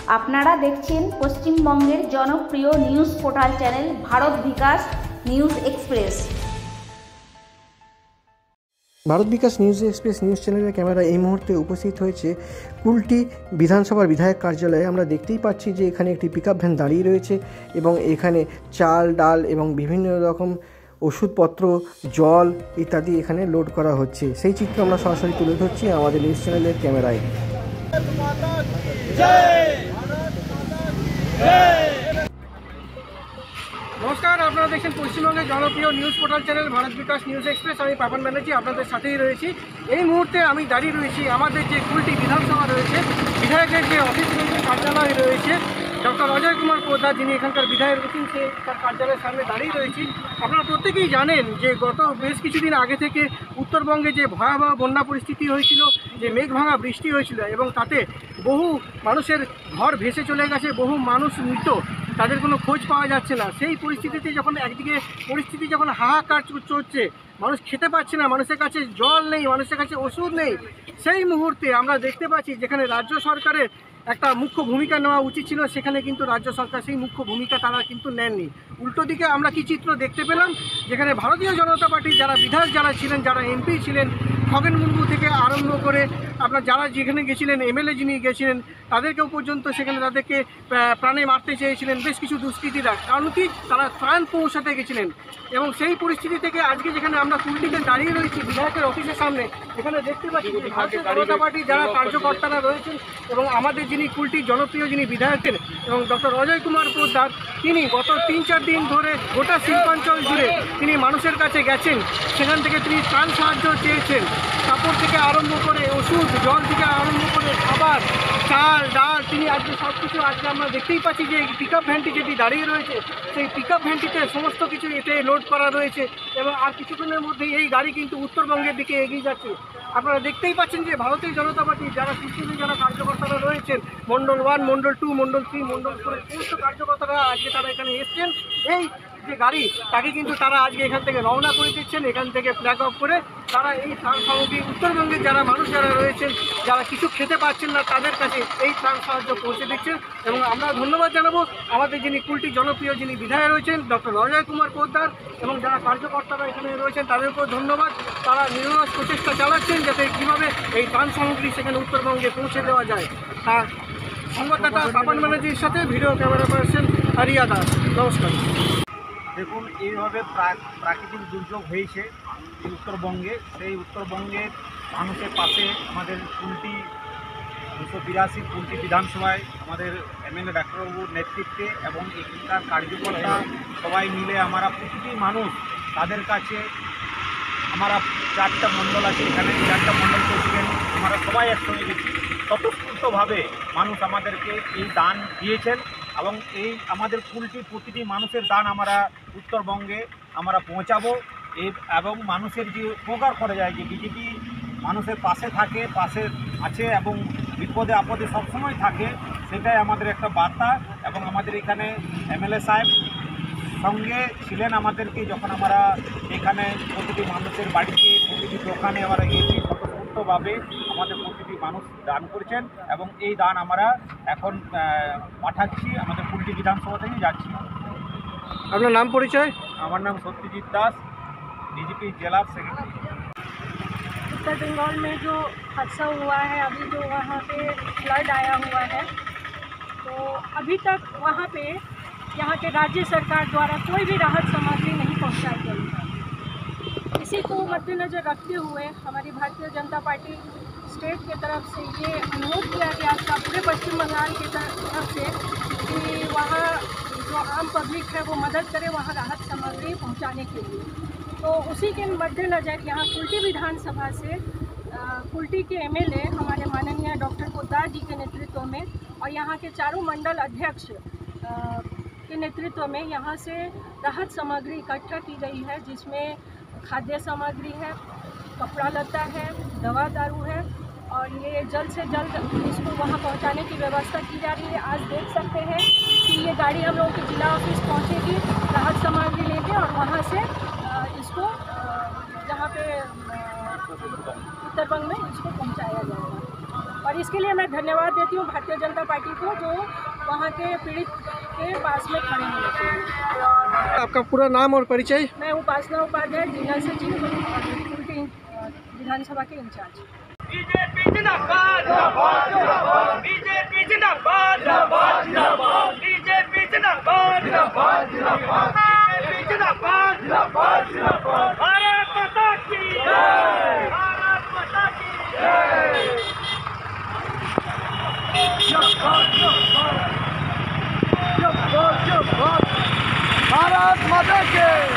আপনারা দেখছেন পশ্চিমবঙ্গের জনপ্রিয় নিউজ পোর্টাল চ্যানেল ভারত বিকাশ নিউজ এক্সপ্রেস। ভারত বিকাশ নিউজ এক্সপ্রেস নিউজ চ্যানেলের ক্যামেরা এই মুহূর্তে উপস্থিত হয়েছে কুলটি বিধানসভার বিধায়ক কার্যালয়ে। আমরা দেখতেই পাচ্ছি যে এখানে একটি পিকআপ ভ্যান দাঁড়িয়ে রয়েছে এবং এখানে চাল, ডাল এবং বিভিন্ন রকম ওষুধপত্র, জল ইত্যাদি এখানে লোড করা হচ্ছে। সেই চিত্র আমরা সরাসরি তুলে ধরছি আমাদের নিউজ চ্যানেলের ক্যামেরায়। নমস্কার, আপনারা দেখছেন পশ্চিমবঙ্গের জনপ্রিয় নিউজ পোর্টাল চ্যানেল ভারত বিকাশ নিউজ এক্সপ্রেস। আমি পাপন ব্যানার্জি আপনাদের সাথেই রয়েছি। এই মুহূর্তে আমি দাঁড়িয়ে রয়েছি আমাদের যে কুলটি বিধানসভা রয়েছে, বিধায়কের যে অফিস রয়েছে, কার্যালয় রয়েছে, ডক্টর অজয় কুমার পোদ্দার যিনি এখানকার বিধায়ক রয়েছেন, সে তার কার্যালয়ের সামনে দাঁড়িয়ে রয়েছি। আপনারা প্রত্যেকেই জানেন যে গত বেশ কিছুদিন আগে থেকে উত্তরবঙ্গে যে ভয়াবহ বন্যা পরিস্থিতি হয়েছিল, যে মেঘ ভাঙা বৃষ্টি হয়েছিল এবং তাতে বহু মানুষের ঘর ভেসে চলে গেছে, বহু মানুষ মৃত, তাদের কোনো খোঁজ পাওয়া যাচ্ছে না। সেই পরিস্থিতিতে যখন একদিকে পরিস্থিতি যখন হাহাকার চলছে, মানুষ খেতে পাচ্ছে না, মানুষের কাছে জল নেই, মানুষের কাছে ওষুধ নেই, সেই মুহূর্তে আমরা দেখতে পাচ্ছি যেখানে রাজ্য সরকারের একটা মুখ্য ভূমিকা নেওয়া উচিত ছিল, সেখানে কিন্তু রাজ্য সরকার সেই মুখ্য ভূমিকা তারা কিন্তু নেননি। উল্টো দিকে আমরা কি চিত্র দেখতে পেলাম, যেখানে ভারতীয় জনতা পার্টির যারা বিধায়ক যারা ছিলেন, যারা এমপি ছিলেন, খগেন মুর্মু থেকে আরম্ভ করে আপনার যারা যেখানে গেছিলেন, এমএলএ যিনি গেছিলেন, তাদেরকেও পর্যন্ত সেখানে তাদেরকে প্রাণে মারতে চেয়েছিলেন বেশ কিছু দুষ্কৃতীরা। কারণ কি, তারা ত্রাণ পৌঁছাতে গেছিলেন। এবং সেই পরিস্থিতি থেকে আজকে যেখানে আমরা কুলটিতে দাঁড়িয়ে রয়েছি বিধায়কের অফিসের সামনে, এখানে দেখতে পাচ্ছি ভারতীয় জনতা পার্টির যারা কার্যকর্তারা রয়েছেন এবং আমাদের যিনি কুলটির জনপ্রিয় যিনি বিধায়কের এবং ডক্টর অজয় কুমার পোদ্দার, তিনি গত 3-4 দিন ধরে গোটা শিল্পাঞ্চল জুড়ে তিনি মানুষের কাছে গেছেন। সেখান থেকে তিনি ত্রাণ সাহায্য চেয়েছেন, কাপড় থেকে আরম্ভ করে ওষুধ, জল থেকে আরম্ভ করে খাবার, চাল, ডাল, তিনি আজকে সব কিছু আজকে আমরা দেখতেই পাচ্ছি যে পিকআপ ভ্যানটি যেটি দাঁড়িয়ে রয়েছে, সেই পিকআপ ভ্যানটিতে সমস্ত কিছু এতে লোড করা রয়েছে এবং আর কিছুক্ষণের মধ্যেই এই গাড়ি কিন্তু উত্তরবঙ্গের দিকে এগিয়ে যাচ্ছে। আপনারা দেখতেই পাচ্ছেন যে ভারতীয় জনতা পার্টি যারা সুশীল যারা কার্যকর্তারা রয়েছেন, মণ্ডল 1, মণ্ডল 2, মণ্ডল 3, মণ্ডল 4 সমস্ত কার্যকর্তারা আজকে তারা এখানে এসছেন। এই যে গাড়ি তাকে কিন্তু তারা আজকে এখান থেকে রওনা করে দিচ্ছেন, এখান থেকে ফ্ল্যাগ অফ করে তারা এই ত্রাণ সামগ্রী উত্তরবঙ্গের যারা মানুষ যারা রয়েছেন, যারা কিছু খেতে পাচ্ছেন না, তাদের কাছে এই ত্রাণ সাহায্য পৌঁছে দিচ্ছেন। এবং আমরা ধন্যবাদ জানাবো আমাদের যিনি কুলটি জনপ্রিয় যিনি বিধায়ক রয়েছেন ডক্টর অজয় কুমার পোদ্দার এবং যারা কার্যকর্তারা এখানে রয়েছেন তাদেরকেও ধন্যবাদ। তারা নিরলস প্রচেষ্টা চালাচ্ছেন যাতে কীভাবে এই ত্রাণ সামগ্রী সেখানে উত্তরবঙ্গে পৌঁছে দেওয়া যায়। তার সংবাদদাতা পাপন ব্যানার্জির সাথে video camera person Arya Das. নমস্কার। দেখুন, এইভাবে প্রাকৃতিক দুর্যোগ হয়েছে উত্তরবঙ্গে, সেই উত্তরবঙ্গের মানুষের পাশে আমাদের কুলটি 282 কুলটি বিধানসভায় আমাদের এমএলএ ডাক্তারবাবুর নেতৃত্বে এবং এখানকার কার্যকর্তা সবাই মিলে আমরা প্রতিটি মানুষ তাদের কাছে, আমরা 4টা মণ্ডল আছে এখানে, 4টা মণ্ডল প্রেসিডেন্ট, আমরা সবাই একসঙ্গে গেছি। স্বতঃস্ফূর্তভাবে মানুষ আমাদেরকে এই দান দিয়েছেন এবং এই আমাদের কুলটি প্রতিটি মানুষের দান আমরা উত্তরবঙ্গে আমরা পৌঁছাবো। এবং মানুষের যে উপকার করা যায়, যে বিজেপি মানুষের পাশে থাকে, পাশে আছে এবং বিপদে আপদে সবসময় থাকে, সেটাই আমাদের একটা বার্তা। এবং আমাদের এখানে এমএলএ সাহেব সঙ্গে ছিলেন আমাদেরকে, যখন আমরা এখানে প্রতিটি মানুষের বাড়িতে, প্রতিটি দোকানে আমরা গিয়েছি, স্বতঃস্ফূর্তভাবে আমাদের প্রতিটি মানুষ দান করেছেন এবং এই দান আমরা এখন পাঠাচ্ছি, আমাদের কুলটি বিধানসভা থেকে যাচ্ছি। আপনার নাম পরিচয়? আমার নাম সত্যজিৎ দাস, बीजेपी जिला सेक्रेटरी। उत्तर बंगाल में जो हादसा हुआ है, अभी जो वहाँ पे फ्लड आया हुआ है, तो अभी तक वहाँ पे यहाँ के राज्य सरकार द्वारा कोई भी राहत सामग्री नहीं पहुँचाई गई है। इसी को मद्देनज़र रखते हुए हमारी भारतीय जनता पार्टी स्टेट की तरफ से ये अनुरोध किया गया था पूरे पश्चिम बंगाल की तरफ से कि वहाँ जो आम पब्लिक है वो मदद करे वहाँ राहत सामग्री पहुँचाने के लिए। तो उसी के मद्देनज़र यहाँ कुलटी विधानसभा से कुलटी के एमएलए हमारे माननीय डॉक्टर पोद्दार जी के नेतृत्व में और यहाँ के चारों मंडल अध्यक्ष के नेतृत्व में यहाँ से राहत सामग्री इकट्ठा की गई है, जिसमें खाद्य सामग्री है, कपड़ा लत्ता है, दवा दारू है और ये जल्द से जल्द इसको वहाँ पहुँचाने की व्यवस्था की जा रही है। आज देख सकते हैं कि ये गाड़ी हम लोगों के जिला ऑफिस पहुँचेगी राहत सामग्री लेके और वहाँ से इसको जहाँ पे उत्तरबंग में इसको पहुँचाया जाएगा। और इसके लिए मैं धन्यवाद देती हूँ भारतीय जनता पार्टी को, जो वहाँ के पीड़ित के पास में खड़े हैं। आपका पूरा नाम और परिचय? मैं उपासना उपाध्याय, जिला सचिव कुल्टी विधानसभा के इंचार्ज। बीजेपी जिंदाबाद, बीजेपी जिंदाबाद, बीजेपी जिंदाबाद, बीजेपी जिंदाबाद, भारत माता की जय, भारत माता की जय। भारत माता की